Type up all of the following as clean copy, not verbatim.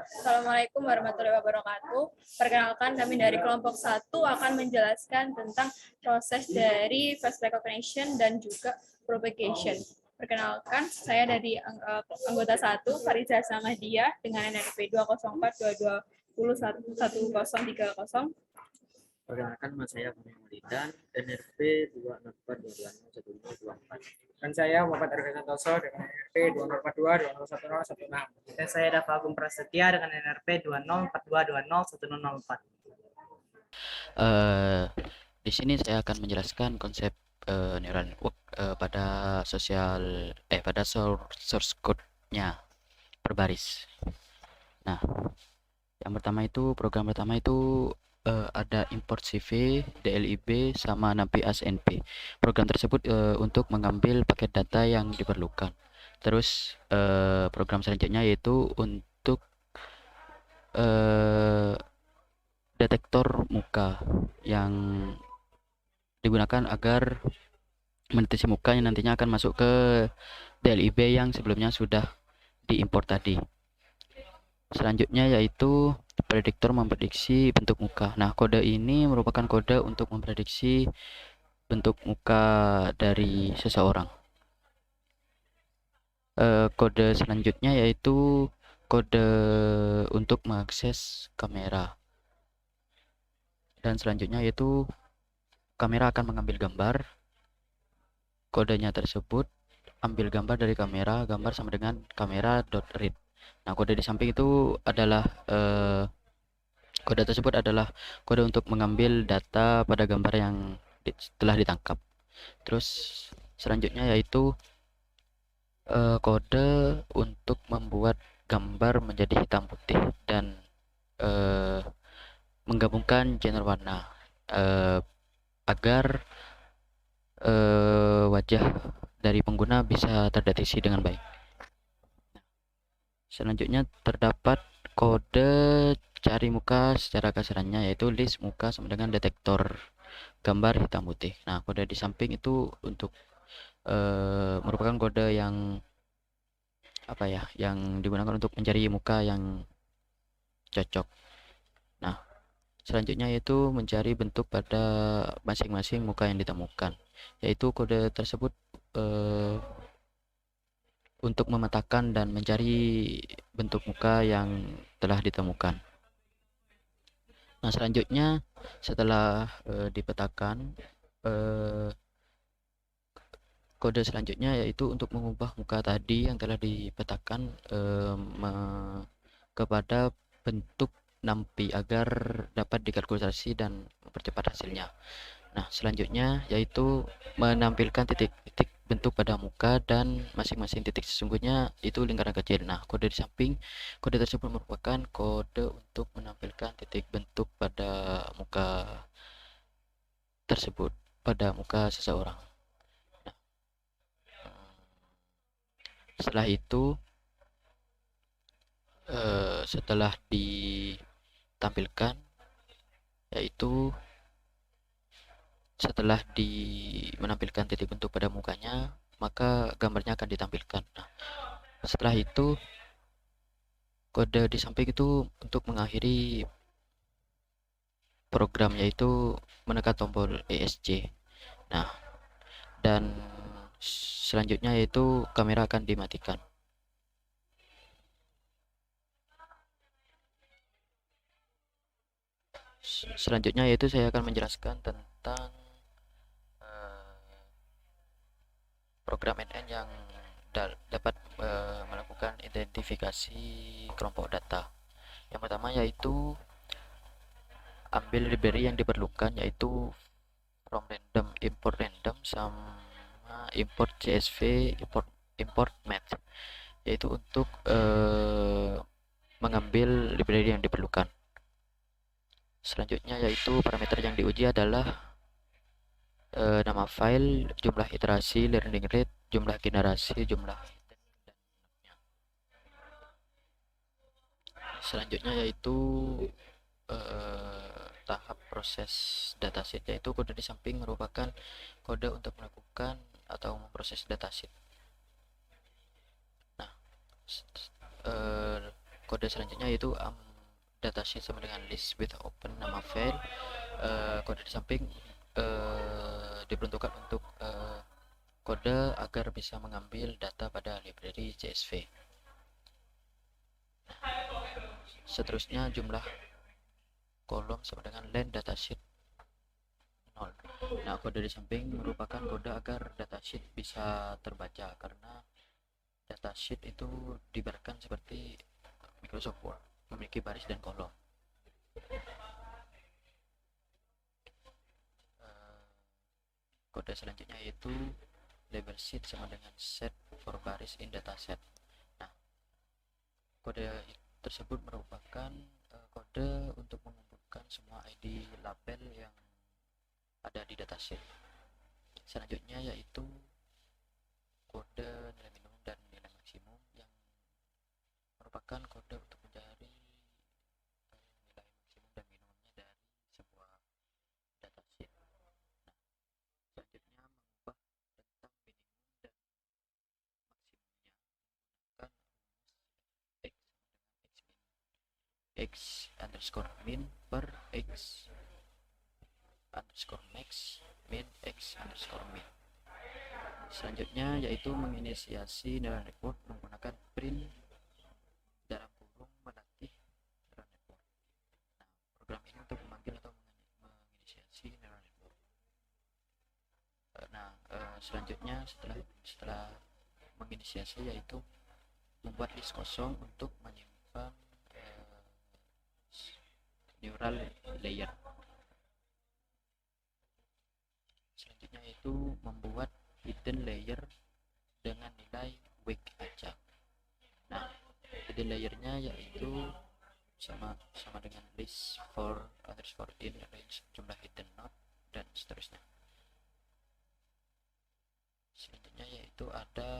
Assalamualaikum warahmatullahi wabarakatuh. Perkenalkan, kami dari kelompok 1 akan menjelaskan tentang proses dari face recognition dan juga propagation. Perkenalkan, saya dari anggota 1, Fariza Samadia, dengan NRP 20422103030. Perkenalkan, nama saya Fahmi Maulidan, NRP 204221024. Dan saya Muhammad Arifin Santoso dengan NRP 2042201016. Dan saya Dafa Agung Prasetya dengan NRP 2042201004. Di sini saya akan menjelaskan konsep neural network pada source code-nya berbaris. Nah, program pertama itu ada import CV, DLIB, sama NAMPI ASNP. Program tersebut untuk mengambil paket data yang diperlukan. Terus program selanjutnya yaitu untuk detektor muka yang digunakan agar mendeteksi muka yang nantinya akan masuk ke DLIB yang sebelumnya sudah diimport tadi. Selanjutnya yaitu prediktor memprediksi bentuk muka. Nah, kode ini merupakan kode untuk memprediksi bentuk muka dari seseorang. Kode selanjutnya yaitu kode untuk mengakses kamera. Dan selanjutnya yaitu kamera akan mengambil gambar. Kodenya tersebut ambil gambar dari kamera, gambar sama dengan kamera.read. Nah, kode di samping itu adalah kode tersebut adalah kode untuk mengambil data pada gambar yang telah ditangkap. Terus selanjutnya yaitu kode untuk membuat gambar menjadi hitam putih dan menggabungkan genre warna agar wajah dari pengguna bisa terdeteksi dengan baik. Selanjutnya terdapat kode cari muka secara kasarannya yaitu list muka sama dengan detektor gambar hitam putih. Nah, kode di samping itu untuk merupakan kode yang yang digunakan untuk mencari muka yang cocok. Nah, selanjutnya yaitu mencari bentuk pada masing-masing muka yang ditemukan, yaitu kode tersebut untuk memetakan dan mencari bentuk muka yang telah ditemukan. Nah, selanjutnya setelah dipetakan, kode selanjutnya yaitu untuk mengubah muka tadi yang telah dipetakan kepada bentuk NumPy agar dapat dikalkulasi dan mempercepat hasilnya. Nah, selanjutnya yaitu menampilkan titik-titik bentuk pada muka dan masing-masing titik sesungguhnya itu lingkaran kecil. Nah, kode di samping kode tersebut merupakan kode untuk menampilkan titik bentuk pada muka tersebut, pada muka seseorang. Nah, setelah itu setelah ditampilkan yaitu setelah menampilkan titik bentuk pada mukanya, maka gambarnya akan ditampilkan. Nah, setelah itu kode di samping itu untuk mengakhiri program yaitu menekan tombol ESC. Nah, dan selanjutnya yaitu kamera akan dimatikan. Selanjutnya yaitu saya akan menjelaskan tentang program NN yang dapat melakukan identifikasi kelompok data. Yang pertama yaitu ambil library yang diperlukan yaitu from random, import random, sama import CSV, import math, yaitu untuk mengambil library yang diperlukan. Selanjutnya yaitu parameter yang diuji adalah nama file, jumlah iterasi, learning rate, jumlah generasi, jumlah item, dan selanjutnya yaitu tahap proses dataset, yaitu kode di samping merupakan kode untuk melakukan atau memproses dataset. Nah, kode selanjutnya yaitu datasheet sama dengan list with open nama file. Kode di samping diperuntukkan untuk kode agar bisa mengambil data pada library CSV. Seterusnya jumlah kolom sama dengan len datasheet 0. Nah, kode di samping merupakan kode agar datasheet bisa terbaca, karena datasheet itu diibaratkan seperti Microsoft Word, memiliki baris dan kolom. Kode selanjutnya yaitu label sheet sama dengan set for baris in dataset. Nah, kode tersebut merupakan kode untuk mengumpulkan semua ID label yang ada di datasheet. Selanjutnya yaitu kode nilai minimum dan nilai maksimum yang merupakan kode untuk mencari nilai maksimum dan minimumnya dari sebuah datasheet. Nah, selanjutnya mengubah tentang minimum dan maksimumnya menggunakan rumus x underscore min per x underscore max min x underscore min. Selanjutnya yaitu menginisiasi neural network menggunakan print dalam kurung melatih neural network. Nah, program ini untuk memanggil atau menginisiasi neural network. Nah, selanjutnya setelah menginisiasi yaitu membuat list kosong untuk menyimpan neural layer. Selanjutnya yaitu membuat hidden layer dengan nilai weak acak. Nah, hidden layernya yaitu sama dengan list for underscore in range jumlah hidden node dan seterusnya. Selanjutnya yaitu ada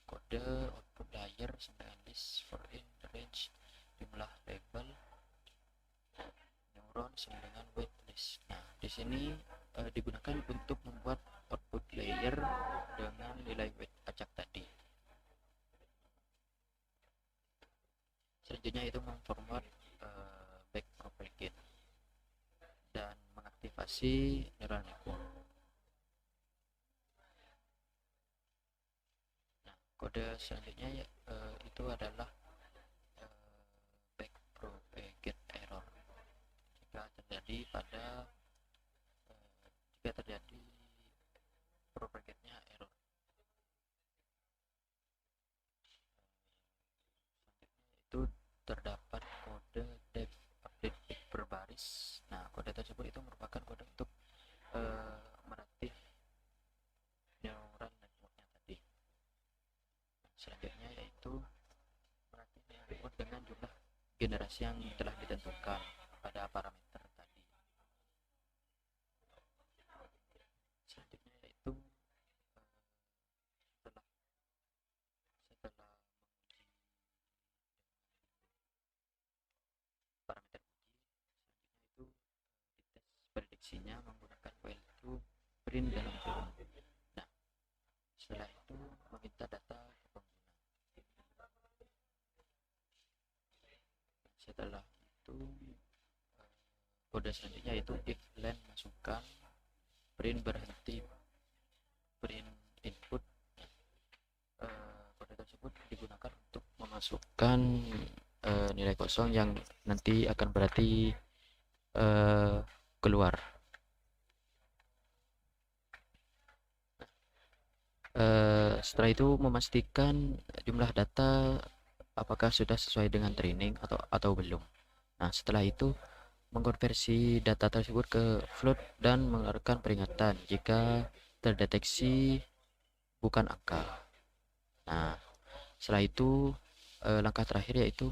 kode output layer sama dengan list for in range jumlah label neuron sama dengan weight list. Nah, di sini digunakan untuk membuat output layer dengan nilai weight acak tadi. Selanjutnya itu memformat backpropagate dan mengaktifasi neural network. Nah, kode selanjutnya itu adalah backpropagate error jika terjadi propagate-nya error. Itu terdapat kode def update per baris. Nah, kode tersebut itu merupakan kode untuk melatih neural network-nya tadi. Selanjutnya yaitu melatih neural network dengan jumlah generasi yang telah ditentukan pada parameter tadi. Selanjutnya yaitu setelah menguji parameter uji, selanjutnya itu dites prediksinya menggunakan value print dalam kurung. Nah, setelah itu meminta data ke pengguna. Setelah itu kode selanjutnya yaitu if len masukkan print berhenti print input. Kode tersebut digunakan untuk memasukkan nilai kosong yang nanti akan berarti keluar. Setelah itu memastikan jumlah data apakah sudah sesuai dengan training atau belum. Nah, setelah itu mengkonversi data tersebut ke float dan mengeluarkan peringatan jika terdeteksi bukan angka. Nah, setelah itu langkah terakhir yaitu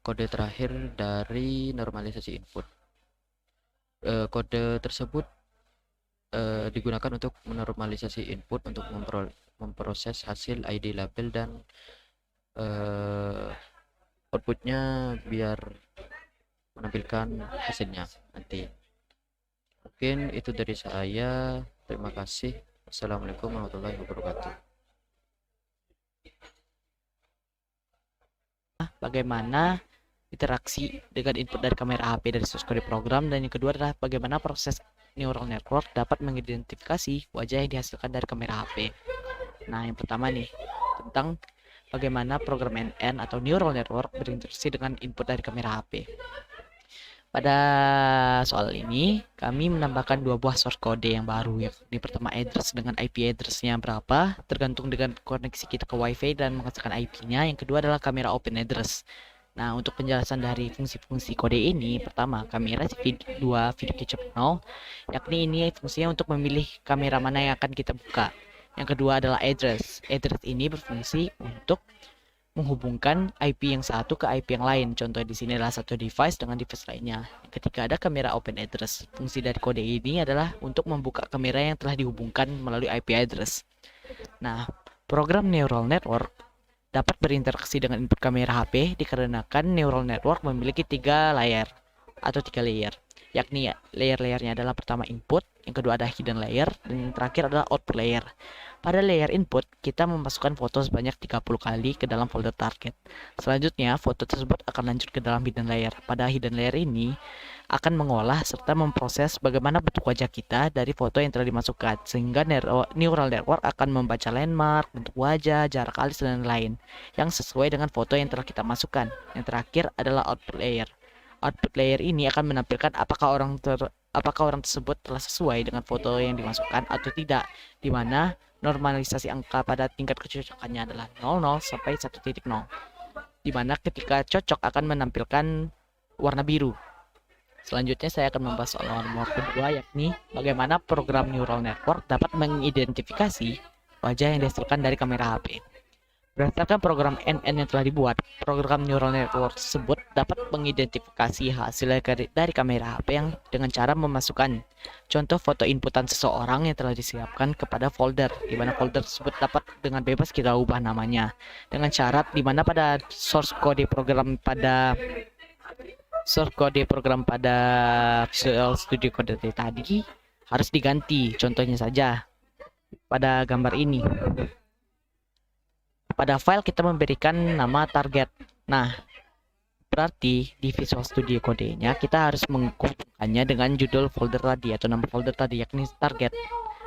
kode terakhir dari normalisasi input. Kode tersebut digunakan untuk menormalisasi input untuk memproses hasil ID label dan outputnya biar menampilkan hasilnya nanti. Mungkin itu dari saya. Terima kasih. Assalamualaikum warahmatullahi wabarakatuh. bagaimana interaksi dengan input dari kamera HP dari source code program, dan yang kedua adalah bagaimana proses neural network dapat mengidentifikasi wajah yang dihasilkan dari kamera HP. Nah, yang pertama nih, tentang bagaimana program NN atau neural network berinteraksi dengan input dari kamera HP. Pada soal ini, kami menambahkan dua buah source code yang baru, yakni pertama address dengan IP address-nya berapa, tergantung dengan koneksi kita ke WiFi dan menghasilkan IP-nya. Yang kedua adalah kamera open address. Nah, untuk penjelasan dari fungsi-fungsi kode ini, pertama, kamera dua video capture 0, yakni ini fungsinya untuk memilih kamera mana yang akan kita buka. Yang kedua adalah address. Address ini berfungsi untuk menghubungkan IP yang satu ke IP yang lain. Contoh di sini adalah satu device dengan device lainnya. Ketika ada kamera open address, fungsi dari kode ini adalah untuk membuka kamera yang telah dihubungkan melalui IP address. Nah, program neural network dapat berinteraksi dengan input kamera HP dikarenakan neural network memiliki tiga layer, yakni layer-layernya adalah pertama input, yang kedua ada hidden layer, dan yang terakhir adalah output layer. Pada layer input, kita memasukkan foto sebanyak 30 kali ke dalam folder target. Selanjutnya, foto tersebut akan lanjut ke dalam hidden layer. Pada hidden layer ini akan mengolah serta memproses bagaimana bentuk wajah kita dari foto yang telah dimasukkan, sehingga neural network akan membaca landmark, bentuk wajah, jarak alis, dan lain-lain yang sesuai dengan foto yang telah kita masukkan. Yang terakhir adalah output layer. Output layer ini akan menampilkan apakah orang tersebut telah sesuai dengan foto yang dimasukkan atau tidak, di mana normalisasi angka pada tingkat kecocokannya adalah 00 sampai 1.0, di mana ketika cocok akan menampilkan warna biru. Selanjutnya saya akan membahas soal nomor kedua, yakni bagaimana program neural network dapat mengidentifikasi wajah yang dihasilkan dari kamera HP. Berdasarkan program NN yang telah dibuat, program neural network tersebut dapat mengidentifikasi hasil dari kamera HP yang dengan cara memasukkan contoh foto inputan seseorang yang telah disiapkan kepada folder, di mana folder tersebut dapat dengan bebas kita ubah namanya, dengan syarat di mana pada source code program pada Visual Studio Code tadi harus diganti. Contohnya saja pada gambar ini. Pada file kita memberikan nama target. Nah, berarti di Visual Studio Code-nya kita harus menghubungkannya dengan judul folder tadi atau nama folder tadi, yakni target.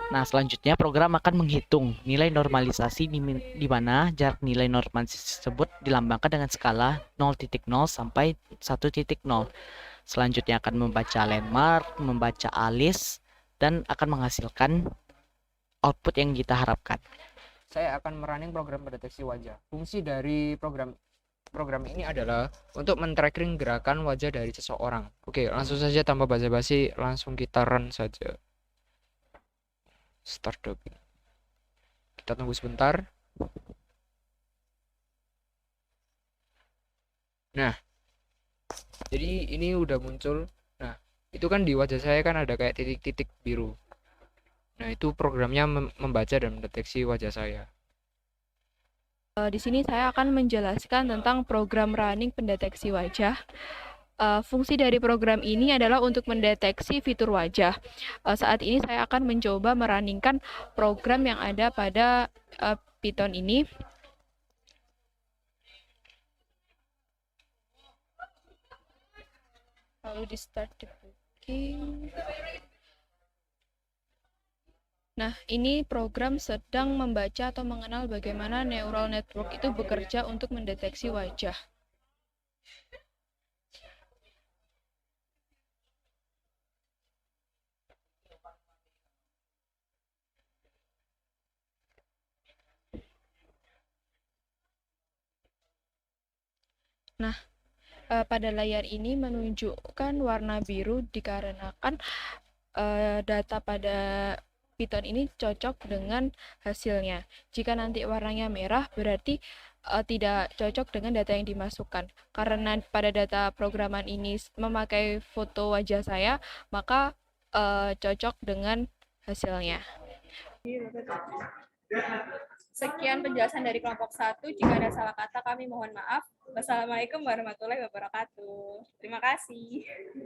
Nah, selanjutnya program akan menghitung nilai normalisasi di mana jarak nilai normalisasi tersebut dilambangkan dengan skala 0.0 sampai 1.0. Selanjutnya akan membaca landmark, membaca alis, dan akan menghasilkan output yang kita harapkan. Saya akan merunning program pendeteksi wajah. Fungsi dari program ini adalah untuk men-tracking gerakan wajah dari seseorang. Oke, langsung saja tanpa basa-basi, langsung kita run saja. Start dubbing. Kita tunggu sebentar. Nah, jadi ini udah muncul. Nah, itu kan di wajah saya kan ada kayak titik-titik biru. Nah, itu programnya membaca dan mendeteksi wajah saya. Di sini saya akan menjelaskan tentang program running pendeteksi wajah. Fungsi dari program ini adalah untuk mendeteksi fitur wajah. Saat ini saya akan mencoba merunningkan program yang ada pada Python ini. Lalu di start debugging. Nah, ini program sedang membaca atau mengenal bagaimana neural network itu bekerja untuk mendeteksi wajah. Nah, pada layar ini menunjukkan warna biru dikarenakan data pada Python ini cocok dengan hasilnya. Jika nanti warnanya merah, berarti tidak cocok dengan data yang dimasukkan. Karena pada data programan ini memakai foto wajah saya, maka cocok dengan hasilnya. Sekian penjelasan dari kelompok 1. Jika ada salah kata, kami mohon maaf. Wassalamualaikum warahmatullahi wabarakatuh. Terima kasih.